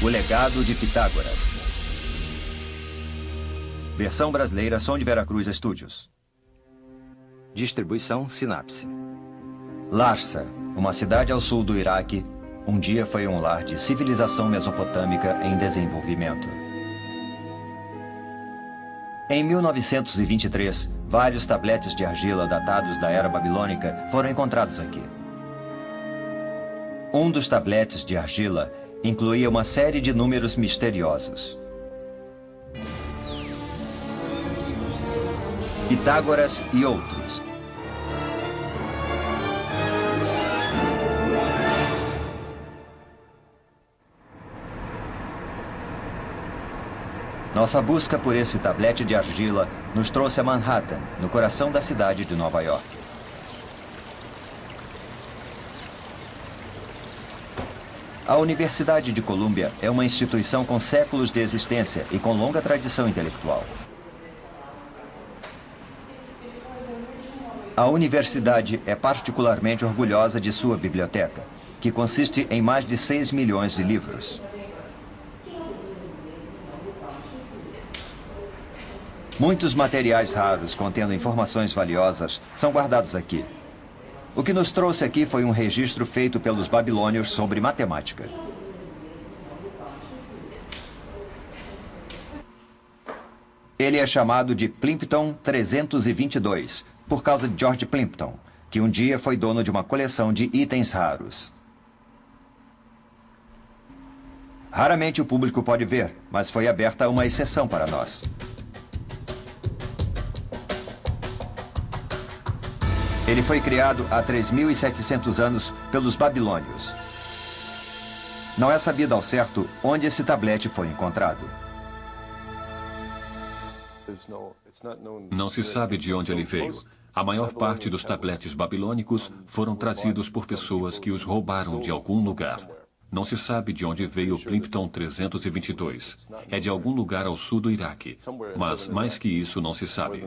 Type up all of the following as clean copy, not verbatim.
O Legado de Pitágoras. Versão brasileira, Som de Veracruz Studios. Distribuição Sinapse. Larsa, uma cidade ao sul do Iraque, um dia foi um lar de civilização mesopotâmica em desenvolvimento. Em 1923, vários tabletes de argila datados da era babilônica foram encontrados aqui. Um dos tabletes de argila incluía uma série de números misteriosos. Pitágoras e outros. Nossa busca por esse tablete de argila nos trouxe a Manhattan, no coração da cidade de Nova York. A Universidade de Colômbia é uma instituição com séculos de existência e com longa tradição intelectual. A universidade é particularmente orgulhosa de sua biblioteca, que consiste em mais de 6 milhões de livros. Muitos materiais raros contendo informações valiosas são guardados aqui. O que nos trouxe aqui foi um registro feito pelos babilônios sobre matemática. Ele é chamado de Plimpton 322, por causa de George Plimpton, que um dia foi dono de uma coleção de itens raros. Raramente o público pode ver, mas foi aberta uma exceção para nós. Ele foi criado há 3.700 anos pelos babilônios. Não é sabido ao certo onde esse tablete foi encontrado. Não se sabe de onde ele veio. A maior parte dos tabletes babilônicos foram trazidos por pessoas que os roubaram de algum lugar. Não se sabe de onde veio o Plimpton 322. É de algum lugar ao sul do Iraque. Mas, mais que isso, não se sabe.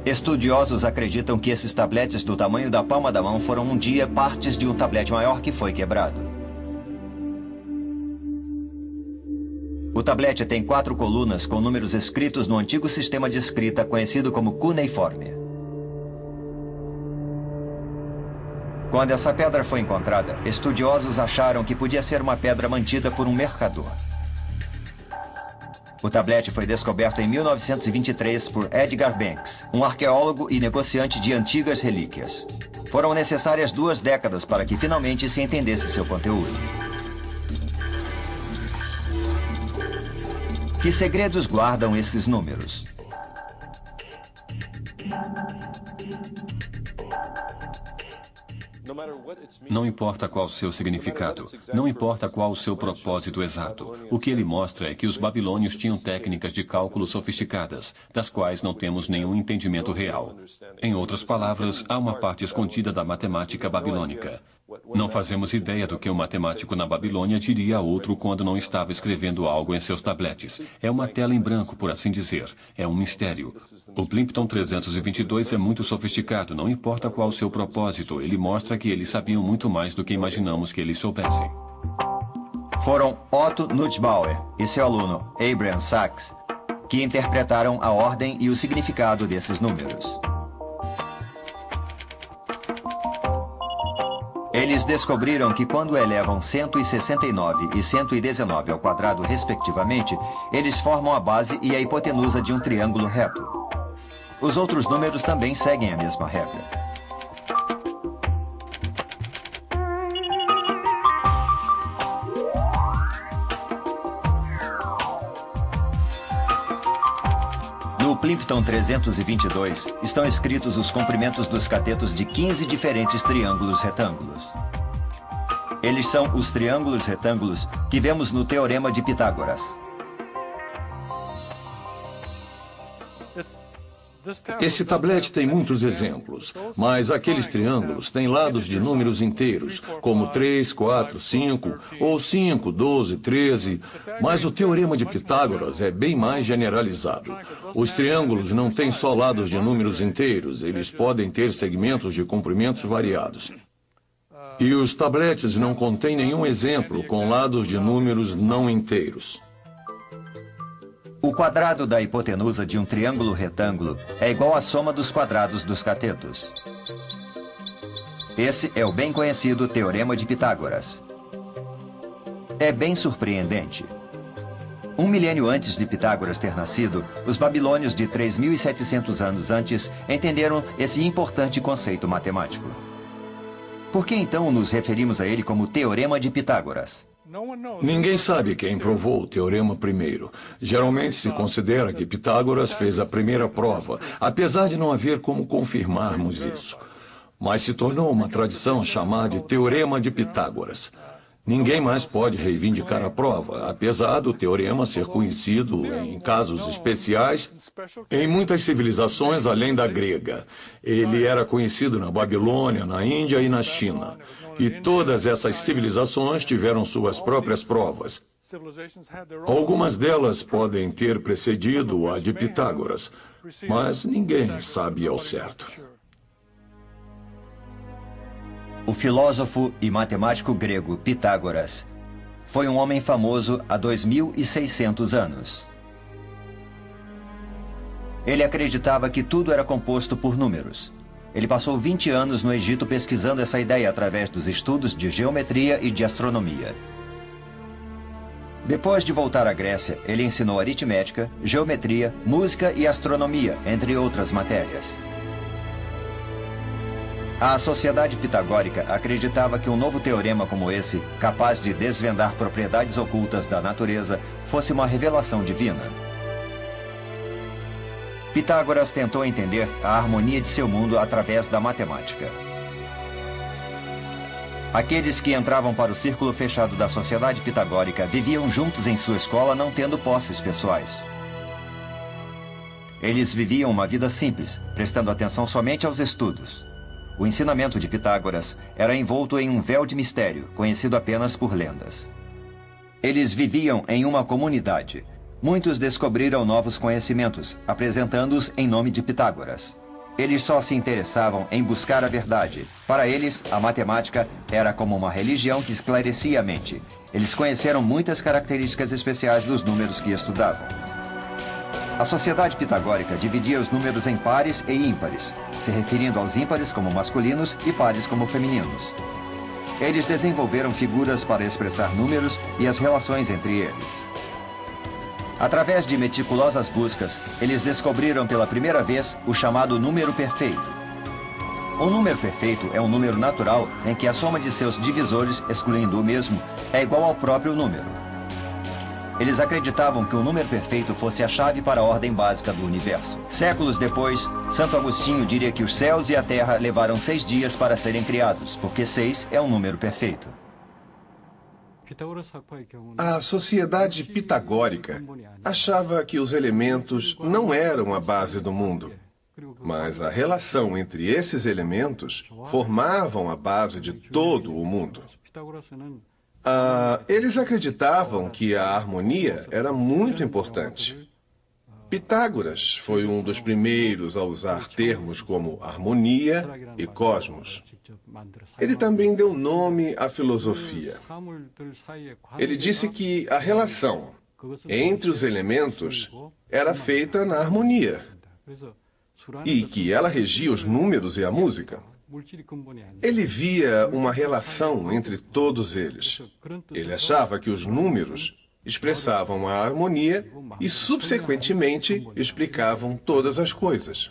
Estudiosos acreditam que esses tabletes do tamanho da palma da mão foram um dia partes de um tablete maior que foi quebrado. O tablete tem 4 colunas com números escritos no antigo sistema de escrita conhecido como cuneiforme. Quando essa pedra foi encontrada, estudiosos acharam que podia ser uma pedra mantida por um mercador. O tablete foi descoberto em 1923 por Edgar Banks, um arqueólogo e negociante de antigas relíquias. Foram necessárias 2 décadas para que finalmente se entendesse seu conteúdo. Que segredos guardam esses números? Não importa qual o seu significado, não importa qual o seu propósito exato. O que ele mostra é que os babilônios tinham técnicas de cálculo sofisticadas, das quais não temos nenhum entendimento real. Em outras palavras, há uma parte escondida da matemática babilônica. Não fazemos ideia do que um matemático na Babilônia diria a outro quando não estava escrevendo algo em seus tabletes. É uma tela em branco, por assim dizer. É um mistério. O Plimpton 322 é muito sofisticado, não importa qual o seu propósito. Ele mostra que eles sabiam muito mais do que imaginamos que eles soubessem. Foram Otto Nussbauer e seu aluno, Abraham Sachs, que interpretaram a ordem e o significado desses números. Eles descobriram que quando elevam 169 e 119 ao quadrado, respectivamente, eles formam a base e a hipotenusa de um triângulo reto. Os outros números também seguem a mesma regra. No Plimpton 322 estão escritos os comprimentos dos catetos de 15 diferentes triângulos retângulos. Eles são os triângulos retângulos que vemos no Teorema de Pitágoras. Esse tablete tem muitos exemplos, mas aqueles triângulos têm lados de números inteiros, como 3, 4, 5, ou 5, 12, 13, mas o Teorema de Pitágoras é bem mais generalizado. Os triângulos não têm só lados de números inteiros, eles podem ter segmentos de comprimentos variados. E os tabletes não contêm nenhum exemplo com lados de números não inteiros. O quadrado da hipotenusa de um triângulo retângulo é igual à soma dos quadrados dos catetos. Esse é o bem conhecido Teorema de Pitágoras. É bem surpreendente. 1 milênio antes de Pitágoras ter nascido, os babilônios de 3.700 anos antes entenderam esse importante conceito matemático. Por que então nos referimos a ele como Teorema de Pitágoras? Ninguém sabe quem provou o teorema primeiro. Geralmente se considera que Pitágoras fez a primeira prova, apesar de não haver como confirmarmos isso. Mas se tornou uma tradição chamar de Teorema de Pitágoras. Ninguém mais pode reivindicar a prova, apesar do teorema ser conhecido, em casos especiais, em muitas civilizações além da grega. Ele era conhecido na Babilônia, na Índia e na China. E todas essas civilizações tiveram suas próprias provas. Algumas delas podem ter precedido a de Pitágoras, mas ninguém sabe ao certo. O filósofo e matemático grego Pitágoras foi um homem famoso há 2.600 anos. Ele acreditava que tudo era composto por números. Ele passou 20 anos no Egito pesquisando essa ideia através dos estudos de geometria e de astronomia. Depois de voltar à Grécia, ele ensinou aritmética, geometria, música e astronomia, entre outras matérias. A sociedade pitagórica acreditava que um novo teorema como esse, capaz de desvendar propriedades ocultas da natureza, fosse uma revelação divina. Pitágoras tentou entender a harmonia de seu mundo através da matemática. Aqueles que entravam para o círculo fechado da sociedade pitagórica viviam juntos em sua escola, não tendo posses pessoais. Eles viviam uma vida simples, prestando atenção somente aos estudos. O ensinamento de Pitágoras era envolto em um véu de mistério, conhecido apenas por lendas. Eles viviam em uma comunidade. Muitos descobriram novos conhecimentos, apresentando-os em nome de Pitágoras. Eles só se interessavam em buscar a verdade. Para eles, a matemática era como uma religião que esclarecia a mente. Eles conheceram muitas características especiais dos números que estudavam. A sociedade pitagórica dividia os números em pares e ímpares, se referindo aos ímpares como masculinos e pares como femininos. Eles desenvolveram figuras para expressar números e as relações entre eles. Através de meticulosas buscas, eles descobriram pela primeira vez o chamado número perfeito. Um número perfeito é um número natural em que a soma de seus divisores, excluindo o mesmo, é igual ao próprio número. Eles acreditavam que o número perfeito fosse a chave para a ordem básica do universo. Séculos depois, Santo Agostinho diria que os céus e a terra levaram 6 dias para serem criados, porque 6 é um número perfeito. A sociedade pitagórica achava que os elementos não eram a base do mundo, mas a relação entre esses elementos formavam a base de todo o mundo. Eles acreditavam que a harmonia era muito importante. Pitágoras foi um dos primeiros a usar termos como harmonia e cosmos. Ele também deu nome à filosofia. Ele disse que a relação entre os elementos era feita na harmonia e que ela regia os números e a música. Ele via uma relação entre todos eles. Ele achava que os números expressavam a harmonia e, subsequentemente, explicavam todas as coisas.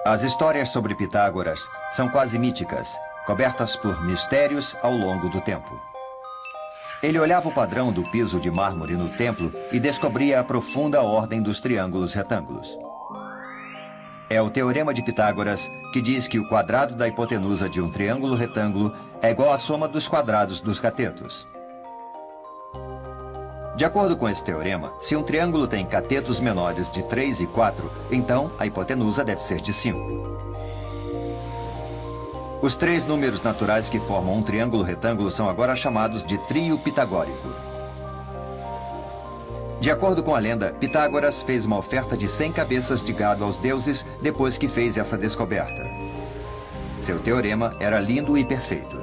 As histórias sobre Pitágoras são quase míticas, cobertas por mistérios ao longo do tempo. Ele olhava o padrão do piso de mármore no templo e descobria a profunda ordem dos triângulos retângulos. É o Teorema de Pitágoras que diz que o quadrado da hipotenusa de um triângulo retângulo é igual à soma dos quadrados dos catetos. De acordo com esse teorema, se um triângulo tem catetos menores de 3 e 4, então a hipotenusa deve ser de 5. Os 3 números naturais que formam um triângulo retângulo são agora chamados de trio pitagórico. De acordo com a lenda, Pitágoras fez uma oferta de 100 cabeças de gado aos deuses depois que fez essa descoberta. Seu teorema era lindo e perfeito.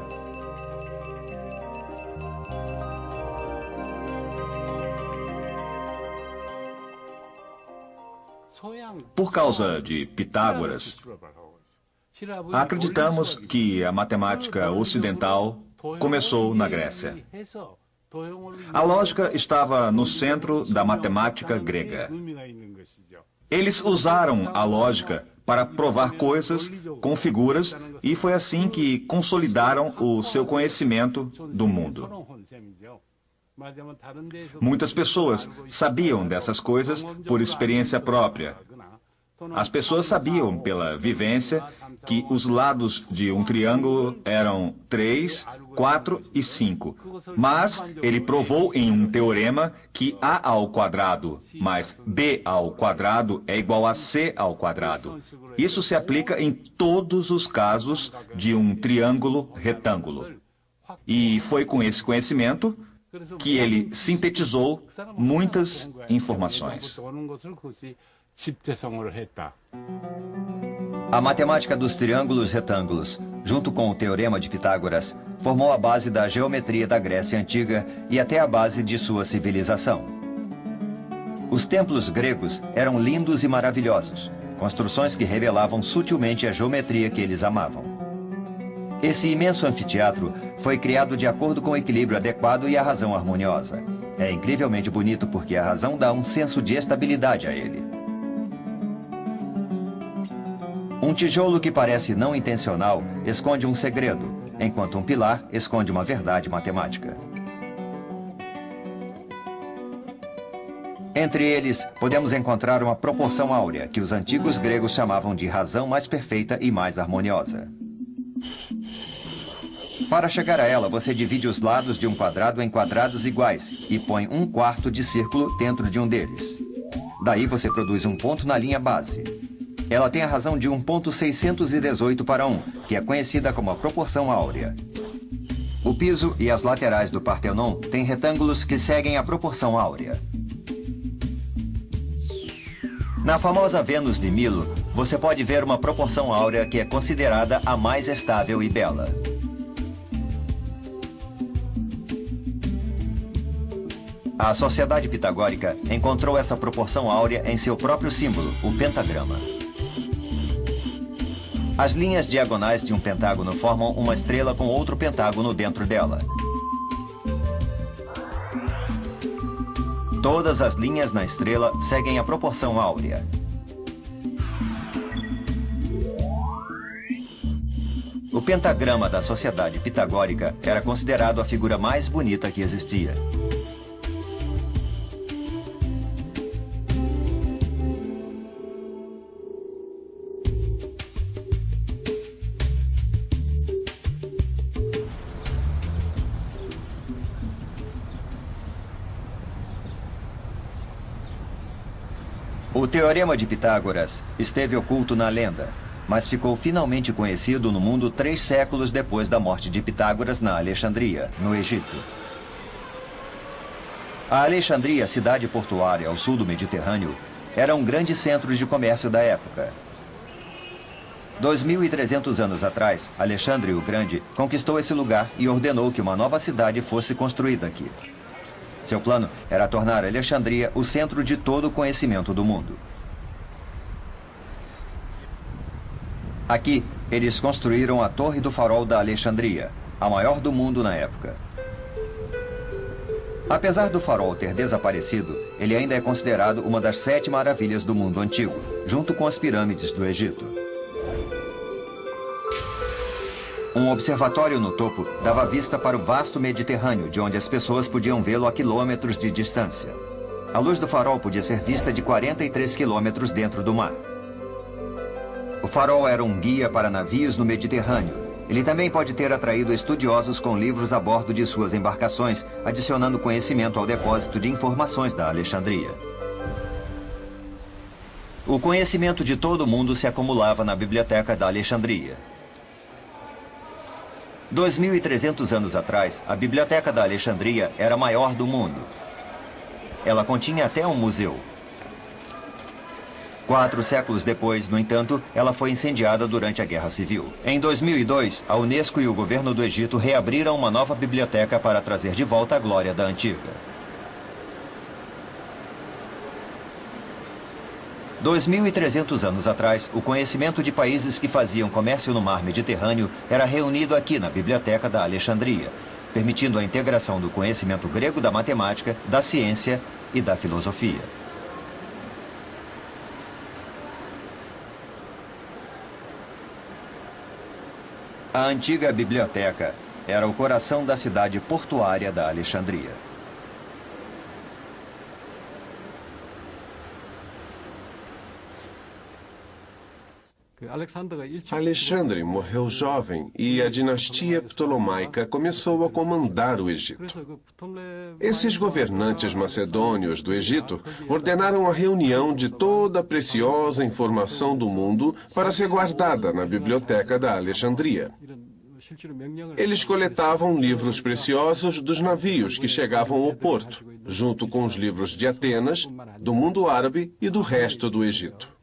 Por causa de Pitágoras, acreditamos que a matemática ocidental começou na Grécia. A lógica estava no centro da matemática grega. Eles usaram a lógica para provar coisas com figuras e foi assim que consolidaram o seu conhecimento do mundo. Muitas pessoas sabiam dessas coisas por experiência própria. As pessoas sabiam pela vivência que os lados de um triângulo eram 3, 4 e 5. Mas ele provou em um teorema que A ao quadrado mais B ao quadrado é igual a C ao quadrado. Isso se aplica em todos os casos de um triângulo retângulo. E foi com esse conhecimento que ele sintetizou muitas informações. A matemática dos triângulos retângulos, junto com o teorema de Pitágoras, formou a base da geometria da Grécia Antiga e até a base de sua civilização. Os templos gregos eram lindos e maravilhosos, construções que revelavam sutilmente a geometria que eles amavam. Esse imenso anfiteatro foi criado de acordo com o equilíbrio adequado e a razão harmoniosa. É incrivelmente bonito porque a razão dá um senso de estabilidade a ele. Um tijolo que parece não intencional esconde um segredo, enquanto um pilar esconde uma verdade matemática. Entre eles, podemos encontrar uma proporção áurea, que os antigos gregos chamavam de razão mais perfeita e mais harmoniosa. Para chegar a ela, você divide os lados de um quadrado em quadrados iguais e põe um quarto de círculo dentro de um deles. Daí você produz um ponto na linha base. Ela tem a razão de 1.618:1, que é conhecida como a proporção áurea. O piso e as laterais do Partenon têm retângulos que seguem a proporção áurea. Na famosa Vênus de Milo, você pode ver uma proporção áurea que é considerada a mais estável e bela. A Sociedade Pitagórica encontrou essa proporção áurea em seu próprio símbolo, o pentagrama. As linhas diagonais de um pentágono formam uma estrela com outro pentágono dentro dela. Todas as linhas na estrela seguem a proporção áurea. O pentagrama da Sociedade Pitagórica era considerado a figura mais bonita que existia. O teorema de Pitágoras esteve oculto na lenda, mas ficou finalmente conhecido no mundo 3 séculos depois da morte de Pitágoras na Alexandria, no Egito. A Alexandria, cidade portuária ao sul do Mediterrâneo, era um grande centro de comércio da época. 2.300 anos atrás, Alexandre o Grande conquistou esse lugar e ordenou que uma nova cidade fosse construída aqui. Seu plano era tornar Alexandria o centro de todo o conhecimento do mundo. Aqui, eles construíram a Torre do Farol da Alexandria, a maior do mundo na época. Apesar do farol ter desaparecido, ele ainda é considerado uma das 7 maravilhas do mundo antigo, junto com as pirâmides do Egito. Um observatório no topo dava vista para o vasto Mediterrâneo, de onde as pessoas podiam vê-lo a quilômetros de distância. A luz do farol podia ser vista de 43 quilômetros dentro do mar. O farol era um guia para navios no Mediterrâneo. Ele também pode ter atraído estudiosos com livros a bordo de suas embarcações, adicionando conhecimento ao depósito de informações da Alexandria. O conhecimento de todo mundo se acumulava na biblioteca da Alexandria. 2.300 anos atrás, a biblioteca da Alexandria era a maior do mundo. Ela continha até um museu. 4 séculos depois, no entanto, ela foi incendiada durante a Guerra Civil. Em 2002, a Unesco e o governo do Egito reabriram uma nova biblioteca para trazer de volta a glória da antiga. 2.300 anos atrás, o conhecimento de países que faziam comércio no mar Mediterrâneo era reunido aqui na Biblioteca da Alexandria, permitindo a integração do conhecimento grego da matemática, da ciência e da filosofia. A antiga biblioteca era o coração da cidade portuária da Alexandria. Alexandre morreu jovem e a dinastia ptolomaica começou a comandar o Egito. Esses governantes macedônios do Egito ordenaram a reunião de toda a preciosa informação do mundo para ser guardada na biblioteca da Alexandria. Eles coletavam livros preciosos dos navios que chegavam ao porto, junto com os livros de Atenas, do mundo árabe e do resto do Egito.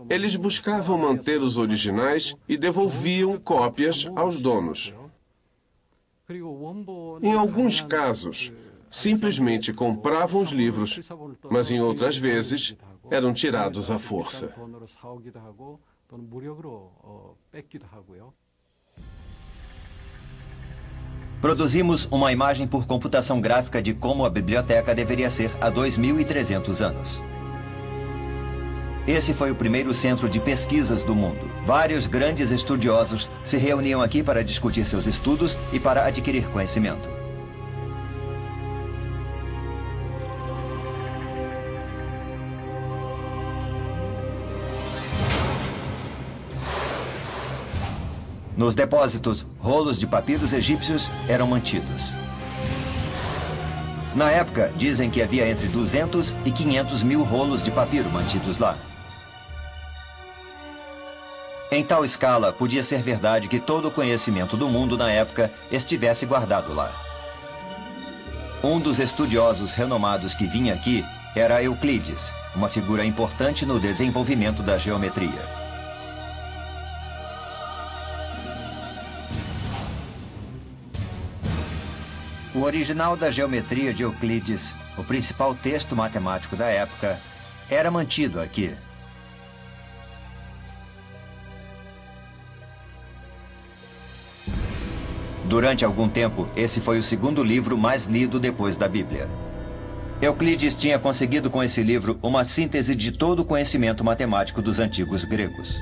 Eles buscavam manter os originais e devolviam cópias aos donos. Em alguns casos, simplesmente compravam os livros, mas em outras vezes eram tirados à força. Produzimos uma imagem por computação gráfica de como a biblioteca deveria ser há 2.300 anos. Esse foi o primeiro centro de pesquisas do mundo. Vários grandes estudiosos se reuniam aqui para discutir seus estudos e para adquirir conhecimento. Nos depósitos, rolos de papiros egípcios eram mantidos. Na época, dizem que havia entre 200 e 500 mil rolos de papiro mantidos lá. Em tal escala, podia ser verdade que todo o conhecimento do mundo na época estivesse guardado lá. Um dos estudiosos renomados que vinha aqui era Euclides, uma figura importante no desenvolvimento da geometria. O original da geometria de Euclides, o principal texto matemático da época, era mantido aqui. Durante algum tempo, esse foi o segundo livro mais lido depois da Bíblia. Euclides tinha conseguido com esse livro uma síntese de todo o conhecimento matemático dos antigos gregos.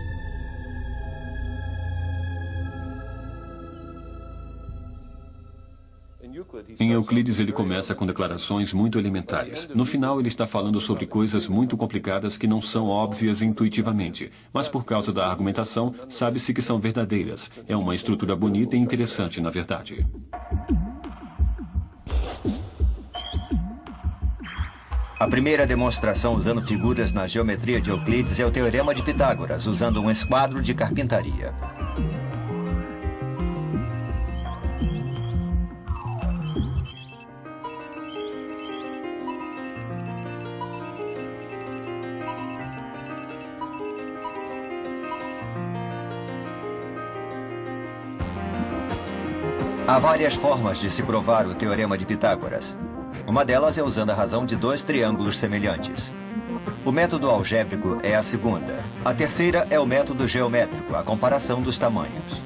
Em Euclides, ele começa com declarações muito elementares. No final, ele está falando sobre coisas muito complicadas que não são óbvias intuitivamente, mas por causa da argumentação, sabe-se que são verdadeiras. É uma estrutura bonita e interessante, na verdade. A primeira demonstração usando figuras na geometria de Euclides é o Teorema de Pitágoras, usando um esquadro de carpintaria. Há várias formas de se provar o Teorema de Pitágoras. Uma delas é usando a razão de dois triângulos semelhantes. O método algébrico é a segunda. A terceira é o método geométrico, a comparação dos tamanhos.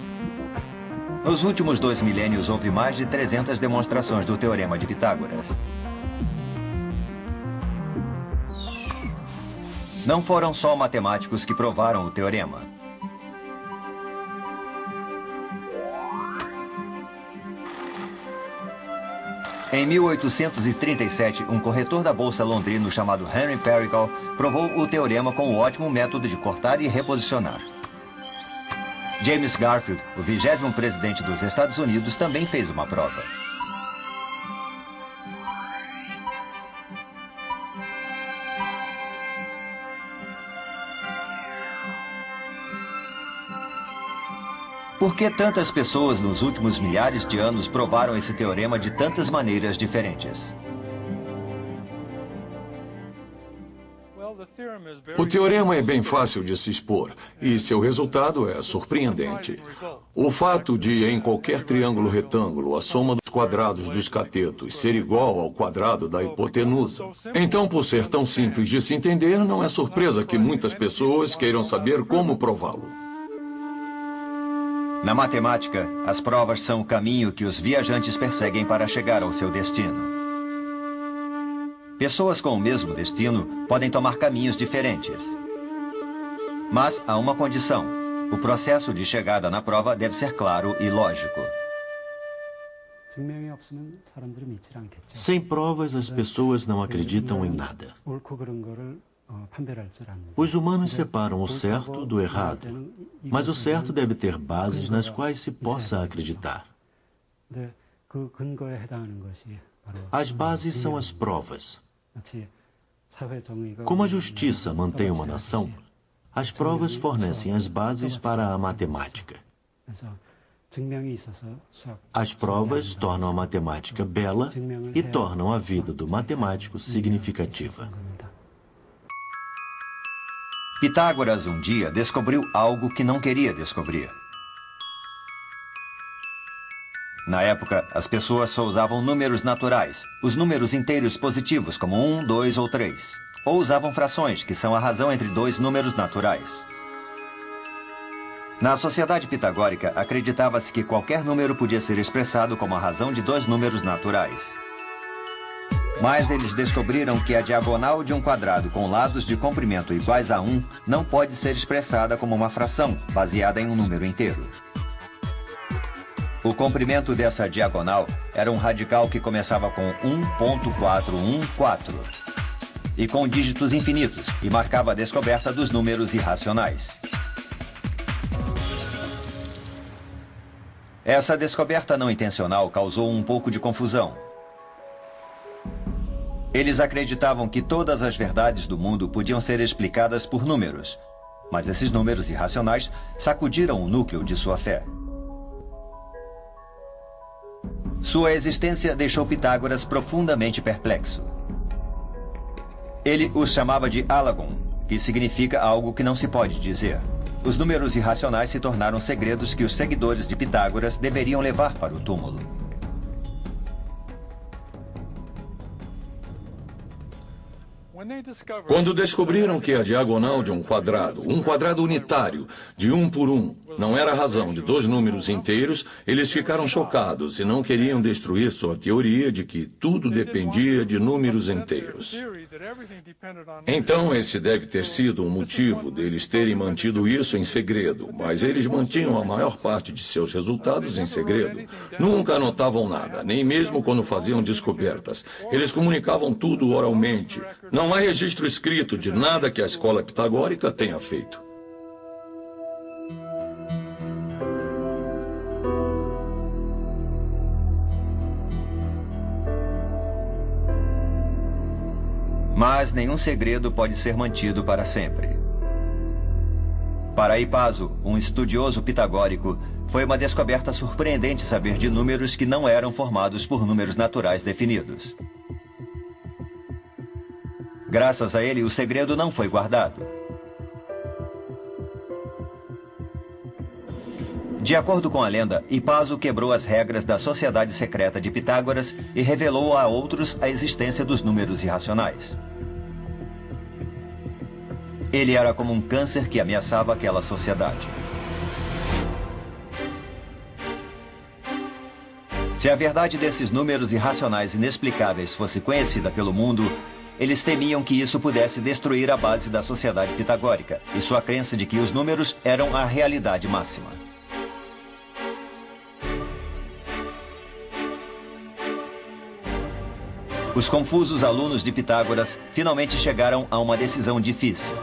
Nos últimos 2 milênios, houve mais de 300 demonstrações do Teorema de Pitágoras. Não foram só matemáticos que provaram o teorema. Em 1837, um corretor da bolsa londrino chamado Henry Perigal provou o teorema com o ótimo método de cortar e reposicionar. James Garfield, o 20º presidente dos Estados Unidos, também fez uma prova. Por que tantas pessoas nos últimos milhares de anos provaram esse teorema de tantas maneiras diferentes? O teorema é bem fácil de se expor, e seu resultado é surpreendente. O fato de, em qualquer triângulo retângulo, a soma dos quadrados dos catetos ser igual ao quadrado da hipotenusa. Então, por ser tão simples de se entender, não é surpresa que muitas pessoas queiram saber como prová-lo. Na matemática, as provas são o caminho que os viajantes perseguem para chegar ao seu destino. Pessoas com o mesmo destino podem tomar caminhos diferentes. Mas há uma condição. O processo de chegada na prova deve ser claro e lógico. Sem provas, as pessoas não acreditam em nada. Os humanos separam o certo do errado, mas o certo deve ter bases nas quais se possa acreditar. As bases são as provas. Como a justiça mantém uma nação, as provas fornecem as bases para a matemática. As provas tornam a matemática bela e tornam a vida do matemático significativa. Pitágoras, um dia, descobriu algo que não queria descobrir. Na época, as pessoas só usavam números naturais, os números inteiros positivos, como 1, 2 ou 3. Ou usavam frações, que são a razão entre dois números naturais. Na sociedade pitagórica, acreditava-se que qualquer número podia ser expressado como a razão de dois números naturais. Mas eles descobriram que a diagonal de um quadrado com lados de comprimento iguais a 1 não pode ser expressada como uma fração, baseada em um número inteiro. O comprimento dessa diagonal era um radical que começava com 1.414 e com dígitos infinitos e marcava a descoberta dos números irracionais. Essa descoberta não intencional causou um pouco de confusão. Eles acreditavam que todas as verdades do mundo podiam ser explicadas por números, mas esses números irracionais sacudiram o núcleo de sua fé. Sua existência deixou Pitágoras profundamente perplexo. Ele os chamava de Alagon, que significa algo que não se pode dizer. Os números irracionais se tornaram segredos que os seguidores de Pitágoras deveriam levar para o túmulo. Quando descobriram que a diagonal de um quadrado unitário, de 1 por 1, não era a razão de dois números inteiros, eles ficaram chocados e não queriam destruir sua teoria de que tudo dependia de números inteiros. Então, esse deve ter sido um motivo deles terem mantido isso em segredo, mas eles mantinham a maior parte de seus resultados em segredo. Nunca anotavam nada, nem mesmo quando faziam descobertas. Eles comunicavam tudo oralmente. Não há registro escrito de nada que a escola pitagórica tenha feito. Mas nenhum segredo pode ser mantido para sempre. Para Hipaso, um estudioso pitagórico, foi uma descoberta surpreendente saber de números que não eram formados por números naturais definidos. Graças a ele, o segredo não foi guardado. De acordo com a lenda, Hipaso quebrou as regras da sociedade secreta de Pitágoras e revelou a outros a existência dos números irracionais. Ele era como um câncer que ameaçava aquela sociedade. Se a verdade desses números irracionais inexplicáveis fosse conhecida pelo mundo, eles temiam que isso pudesse destruir a base da sociedade pitagórica e sua crença de que os números eram a realidade máxima. Os confusos alunos de Pitágoras finalmente chegaram a uma decisão difícil.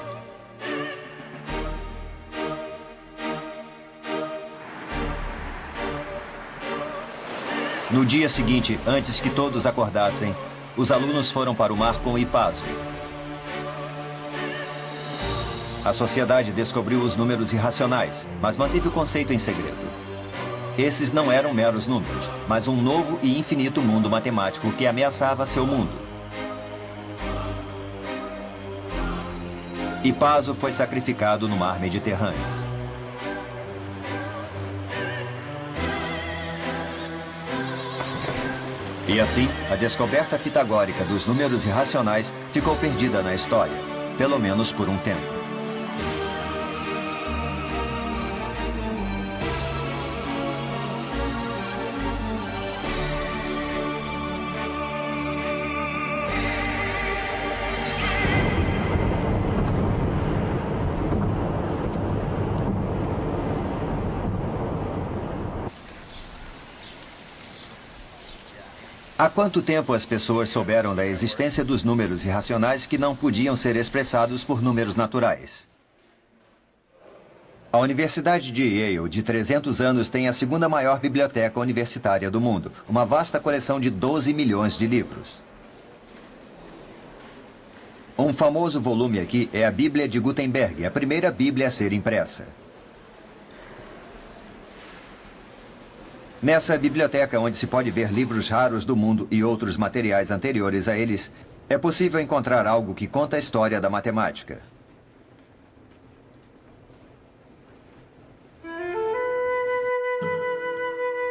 No dia seguinte, antes que todos acordassem, os alunos foram para o mar com Hipaso. A sociedade descobriu os números irracionais, mas manteve o conceito em segredo. Esses não eram meros números, mas um novo e infinito mundo matemático que ameaçava seu mundo. e Pazo foi sacrificado no mar Mediterrâneo. E assim, a descoberta pitagórica dos números irracionais ficou perdida na história, pelo menos por um tempo. Há quanto tempo as pessoas souberam da existência dos números irracionais que não podiam ser expressados por números naturais? A Universidade de Yale, de 300 anos, tem a segunda maior biblioteca universitária do mundo, uma vasta coleção de 12 milhões de livros. Um famoso volume aqui é a Bíblia de Gutenberg, a primeira Bíblia a ser impressa. Nessa biblioteca, onde se pode ver livros raros do mundo e outros materiais anteriores a eles, é possível encontrar algo que conta a história da matemática.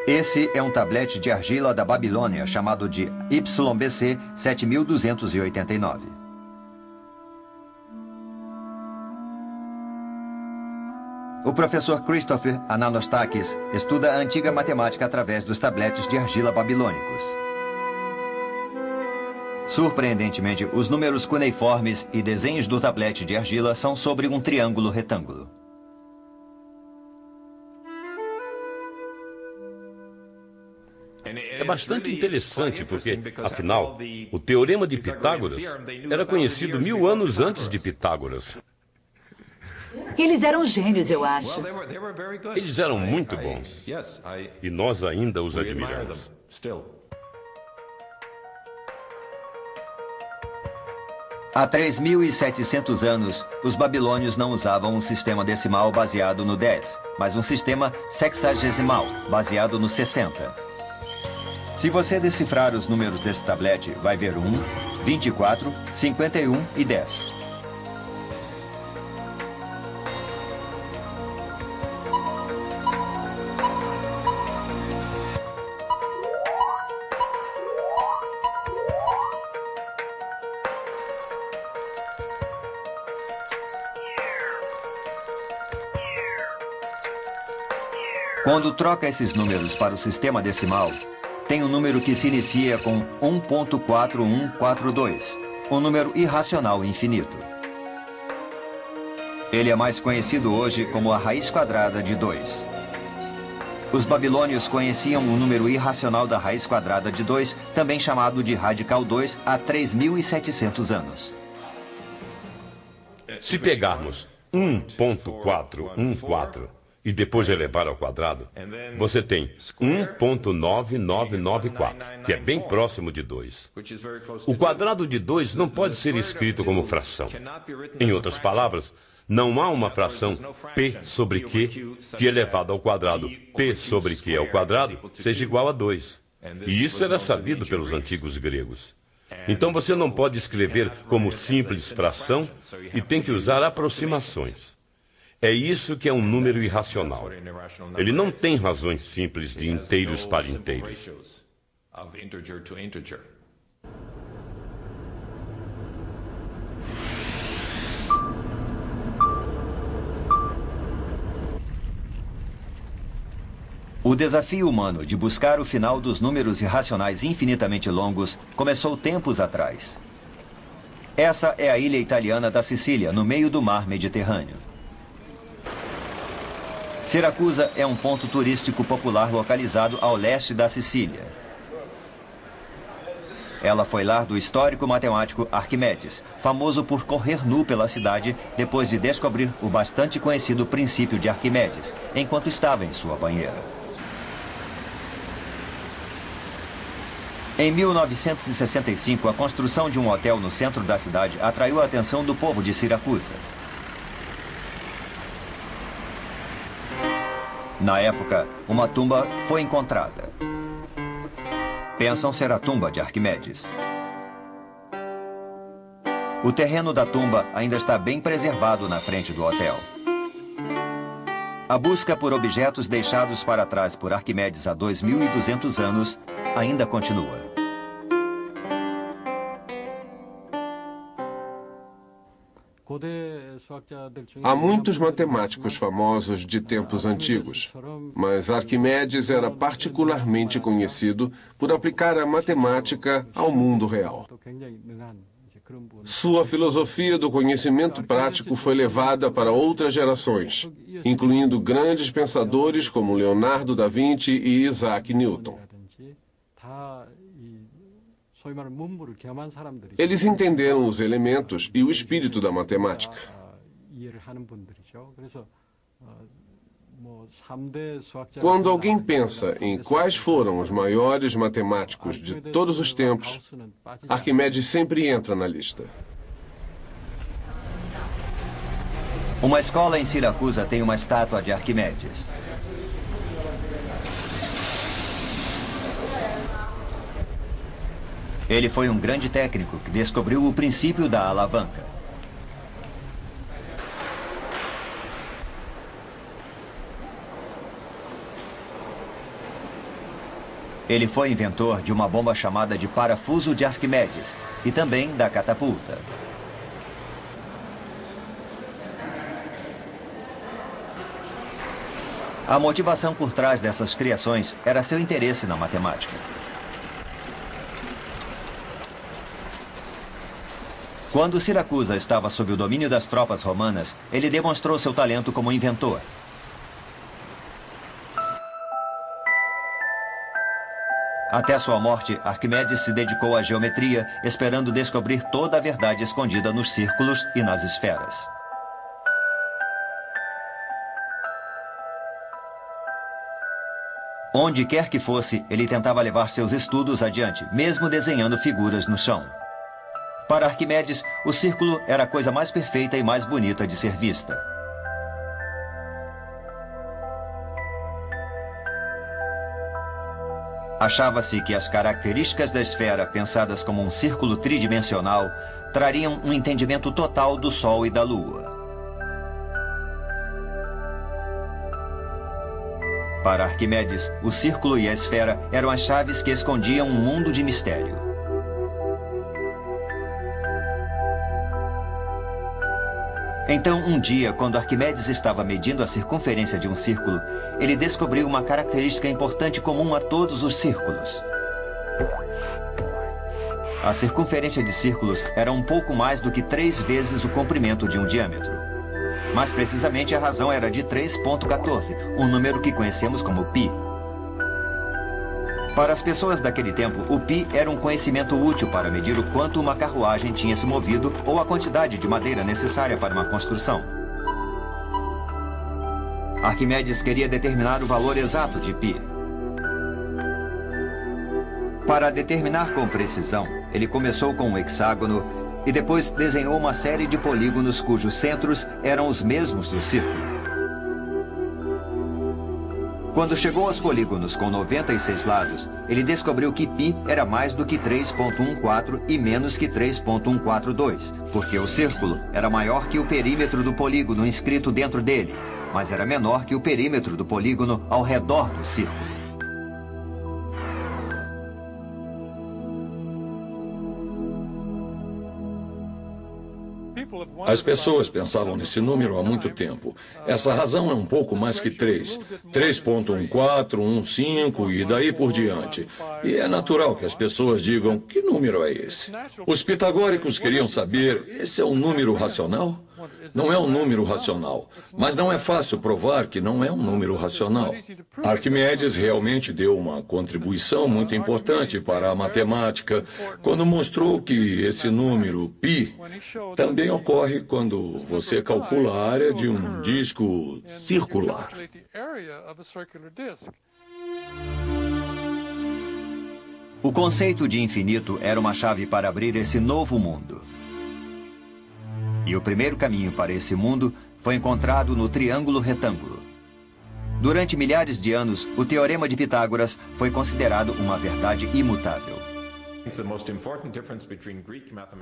Esse é um tablete de argila da Babilônia, chamado de YBC 7289. O professor Christopher Ananostakis estuda a antiga matemática através dos tabletes de argila babilônicos. Surpreendentemente, os números cuneiformes e desenhos do tablete de argila são sobre um triângulo retângulo. É bastante interessante porque, afinal, o Teorema de Pitágoras era conhecido 1000 anos antes de Pitágoras. Eles eram gênios, eu acho. Eles eram muito bons. E nós ainda os admiramos. Há 3.700 anos, os babilônios não usavam um sistema decimal baseado no 10, mas um sistema sexagesimal, baseado no 60. Se você decifrar os números desse tablete, vai ver 1, 24, 51 e 10. Quando troca esses números para o sistema decimal, tem um número que se inicia com 1.4142, um número irracional infinito. Ele é mais conhecido hoje como a raiz quadrada de 2. Os babilônios conheciam o número irracional da raiz quadrada de 2, também chamado de radical 2, há 3.700 anos. Se pegarmos 1.414 e depois elevar ao quadrado, você tem 1.9994, que é bem próximo de 2. O quadrado de 2 não pode ser escrito como fração. Em outras palavras, não há uma fração p sobre q que elevado ao quadrado p sobre q ao quadrado seja igual a 2. E isso era sabido pelos antigos gregos. Então você não pode escrever como simples fração e tem que usar aproximações. É isso que é um número irracional. Ele não tem razões simples de inteiros para inteiros. O desafio humano de buscar o final dos números irracionais infinitamente longos começou tempos atrás. Essa é a ilha italiana da Sicília, no meio do mar Mediterrâneo. Siracusa é um ponto turístico popular localizado ao leste da Sicília. Ela foi lar do histórico matemático Arquimedes, famoso por correr nu pela cidade depois de descobrir o bastante conhecido princípio de Arquimedes, enquanto estava em sua banheira. Em 1965, a construção de um hotel no centro da cidade atraiu a atenção do povo de Siracusa. Na época, uma tumba foi encontrada. Pensam ser a tumba de Arquimedes. O terreno da tumba ainda está bem preservado na frente do hotel. A busca por objetos deixados para trás por Arquimedes há 2.200 anos ainda continua. Há muitos matemáticos famosos de tempos antigos, mas Arquimedes era particularmente conhecido por aplicar a matemática ao mundo real. Sua filosofia do conhecimento prático foi levada para outras gerações, incluindo grandes pensadores como Leonardo da Vinci e Isaac Newton. Eles entenderam os elementos e o espírito da matemática. Quando alguém pensa em quais foram os maiores matemáticos de todos os tempos, Arquimedes sempre entra na lista. Uma escola em Siracusa tem uma estátua de Arquimedes. Ele foi um grande técnico que descobriu o princípio da alavanca. Ele foi inventor de uma bomba chamada de parafuso de Arquimedes e também da catapulta. A motivação por trás dessas criações era seu interesse na matemática. Quando Siracusa estava sob o domínio das tropas romanas, ele demonstrou seu talento como inventor. Até sua morte, Arquimedes se dedicou à geometria, esperando descobrir toda a verdade escondida nos círculos e nas esferas. Onde quer que fosse, ele tentava levar seus estudos adiante, mesmo desenhando figuras no chão. Para Arquimedes, o círculo era a coisa mais perfeita e mais bonita de ser vista. Achava-se que as características da esfera, pensadas como um círculo tridimensional, trariam um entendimento total do Sol e da Lua. Para Arquimedes, o círculo e a esfera eram as chaves que escondiam um mundo de mistério. Então, um dia, quando Arquimedes estava medindo a circunferência de um círculo, ele descobriu uma característica importante comum a todos os círculos. A circunferência de círculos era um pouco mais do que 3 vezes o comprimento de um diâmetro. Mais precisamente, a razão era de 3,14, um número que conhecemos como π. Para as pessoas daquele tempo, o π era um conhecimento útil para medir o quanto uma carruagem tinha se movido ou a quantidade de madeira necessária para uma construção. Arquimedes queria determinar o valor exato de π. Para determinar com precisão, ele começou com um hexágono e depois desenhou uma série de polígonos cujos centros eram os mesmos do círculo. Quando chegou aos polígonos com 96 lados, ele descobriu que π era mais do que 3,14 e menos que 3,142, porque o círculo era maior que o perímetro do polígono inscrito dentro dele, mas era menor que o perímetro do polígono ao redor do círculo. As pessoas pensavam nesse número há muito tempo. Essa razão é um pouco mais que 3. 3,14, 15 e daí por diante. E é natural que as pessoas digam, que número é esse? Os pitagóricos queriam saber, esse é um número racional? Não é um número racional, mas não é fácil provar que não é um número racional. Arquimedes realmente deu uma contribuição muito importante para a matemática quando mostrou que esse número π também ocorre quando você calcula a área de um disco circular. O conceito de infinito era uma chave para abrir esse novo mundo. E o primeiro caminho para esse mundo foi encontrado no triângulo retângulo. Durante milhares de anos, o teorema de Pitágoras foi considerado uma verdade imutável.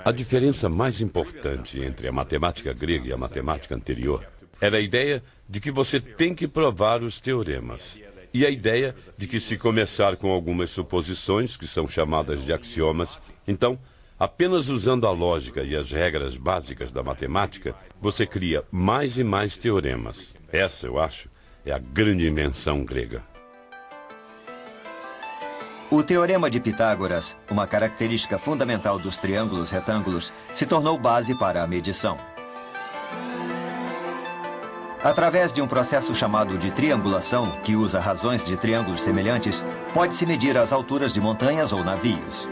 A diferença mais importante entre a matemática grega e a matemática anterior era a ideia de que você tem que provar os teoremas. E a ideia de que, se começar com algumas suposições, que são chamadas de axiomas, então, apenas usando a lógica e as regras básicas da matemática, você cria mais e mais teoremas. Essa, eu acho, é a grande invenção grega. O Teorema de Pitágoras, uma característica fundamental dos triângulos retângulos, se tornou base para a medição. Através de um processo chamado de triangulação, que usa razões de triângulos semelhantes, pode-se medir as alturas de montanhas ou navios.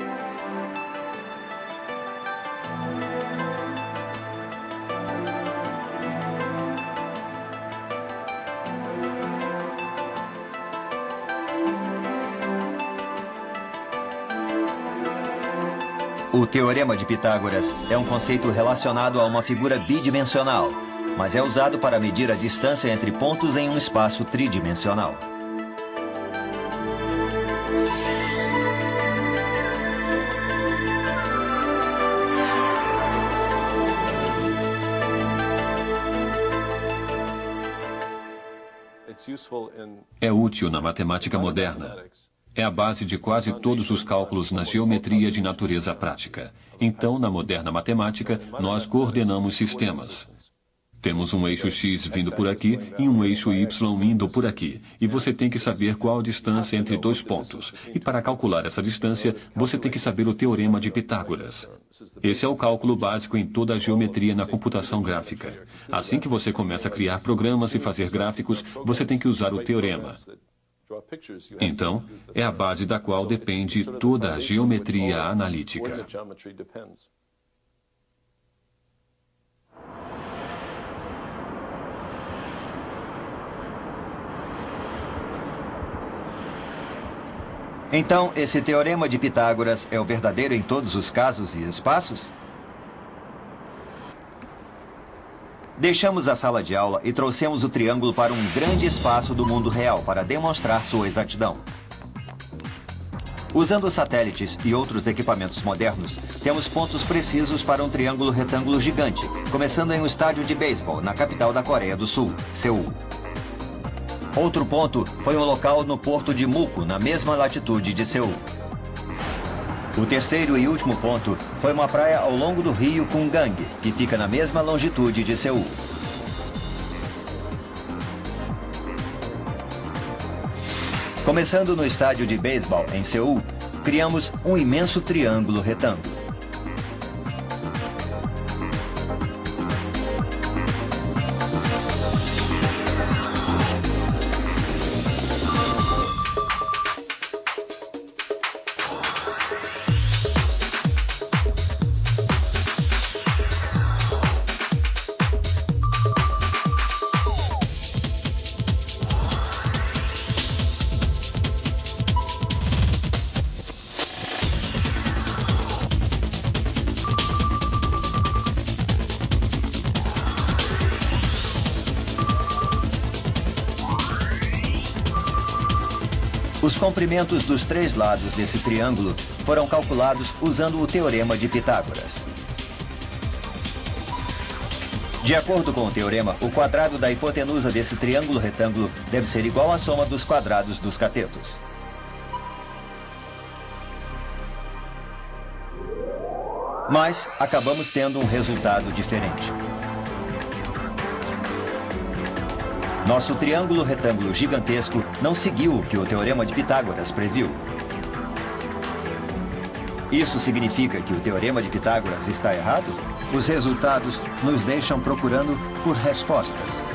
O Teorema de Pitágoras é um conceito relacionado a uma figura bidimensional, mas é usado para medir a distância entre pontos em um espaço tridimensional. É útil na matemática moderna. É a base de quase todos os cálculos na geometria de natureza prática. Então, na moderna matemática, nós coordenamos sistemas. Temos um eixo X vindo por aqui e um eixo Y indo por aqui. E você tem que saber qual a distância entre dois pontos. E para calcular essa distância, você tem que saber o Teorema de Pitágoras. Esse é o cálculo básico em toda a geometria na computação gráfica. Assim que você começa a criar programas e fazer gráficos, você tem que usar o teorema. Então, é a base da qual depende toda a geometria analítica. Então, esse Teorema de Pitágoras é o verdadeiro em todos os casos e espaços? Deixamos a sala de aula e trouxemos o triângulo para um grande espaço do mundo real para demonstrar sua exatidão. Usando satélites e outros equipamentos modernos, temos pontos precisos para um triângulo retângulo gigante, começando em um estádio de beisebol na capital da Coreia do Sul, Seul. Outro ponto foi um local no porto de Muko, na mesma latitude de Seul. O terceiro e último ponto foi uma praia ao longo do rio Kumgang, que fica na mesma longitude de Seul. Começando no estádio de beisebol em Seul, criamos um imenso triângulo retângulo. Os comprimentos dos três lados desse triângulo foram calculados usando o Teorema de Pitágoras. De acordo com o teorema, o quadrado da hipotenusa desse triângulo retângulo deve ser igual à soma dos quadrados dos catetos. Mas acabamos tendo um resultado diferente. Nosso triângulo retângulo gigantesco não seguiu o que o Teorema de Pitágoras previu. Isso significa que o Teorema de Pitágoras está errado? Os resultados nos deixam procurando por respostas.